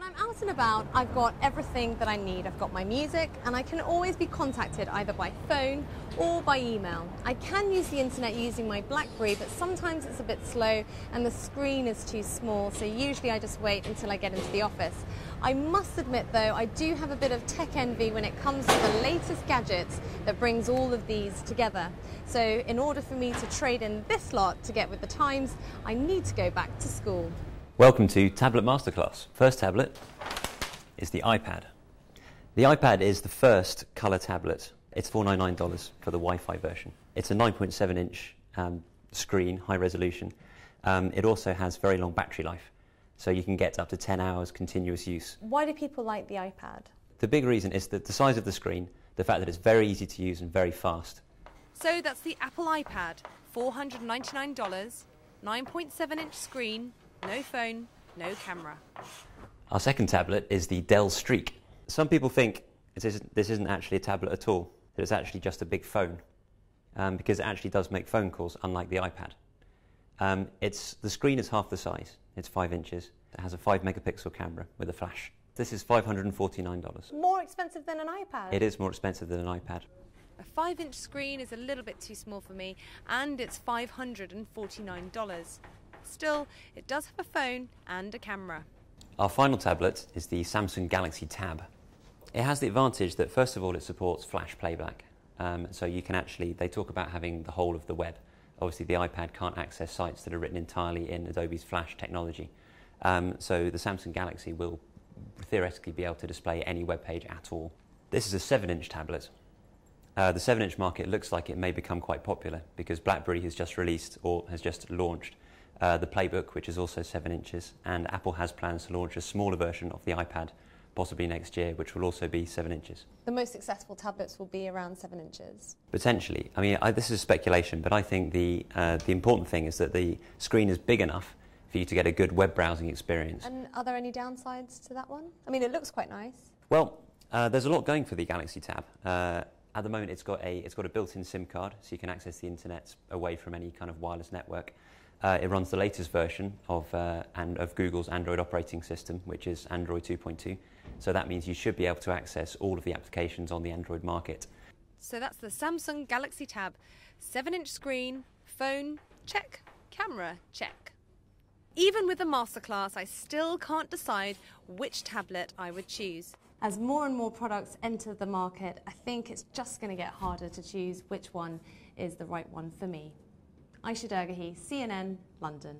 I'm out and about, I've got everything that I need. I've got my music, and I can always be contacted either by phone or by email. I can use the internet using my BlackBerry, but sometimes it's a bit slow and the screen is too small, so usually I just wait until I get into the office. I must admit though, I do have a bit of tech envy when it comes to the latest gadgets that brings all of these together. So in order for me to trade in this lot to get with the times, I need to go back to school. Welcome to Tablet Masterclass. First tablet is the iPad. The iPad is the first colour tablet. It's $499 for the Wi-Fi version. It's a 9.7-inch screen, high resolution. It also has very long battery life, so you can get up to 10 hours continuous use. Why do people like the iPad? The big reason is that the size of the screen, the fact that it's very easy to use and very fast. So that's the Apple iPad, $499, 9.7-inch screen, no phone, no camera. Our second tablet is the Dell Streak. Some people think this isn't actually a tablet at all, that it's actually just a big phone, because it actually does make phone calls, unlike the iPad. The screen is half the size, it's 5 inches. It has a 5-megapixel camera with a flash. This is $549. More expensive than an iPad? It is more expensive than an iPad. A 5-inch screen is a little bit too small for me, and it's $549. Still, it does have a phone and a camera. Our final tablet is the Samsung Galaxy Tab. It has the advantage that, first of all, it supports flash playback. So you can actually, they talk about having the whole of the web. Obviously, the iPad can't access sites that are written entirely in Adobe's Flash technology. So the Samsung Galaxy will theoretically be able to display any web page at all. This is a 7-inch tablet. The 7-inch market looks like it may become quite popular because BlackBerry has just released or has just launched the Playbook, which is also 7 inches, and Apple has plans to launch a smaller version of the iPad, possibly next year, which will also be 7 inches. The most successful tablets will be around 7 inches? Potentially. I mean, this is speculation, but I think the important thing is that the screen is big enough for you to get a good web browsing experience. And are there any downsides to that one? I mean, it looks quite nice. Well, there's a lot going for the Galaxy Tab. At the moment, it's got a built-in SIM card, so you can access the internet away from any kind of wireless network. It runs the latest version of Google's Android operating system, which is Android 2.2. So that means you should be able to access all of the applications on the Android market. So that's the Samsung Galaxy Tab. 7-inch screen, phone, check, camera, check. Even with the Masterclass, I still can't decide which tablet I would choose. As more and more products enter the market, I think it's just going to get harder to choose which one is the right one for me. Aisha Dergahi, CNN, London.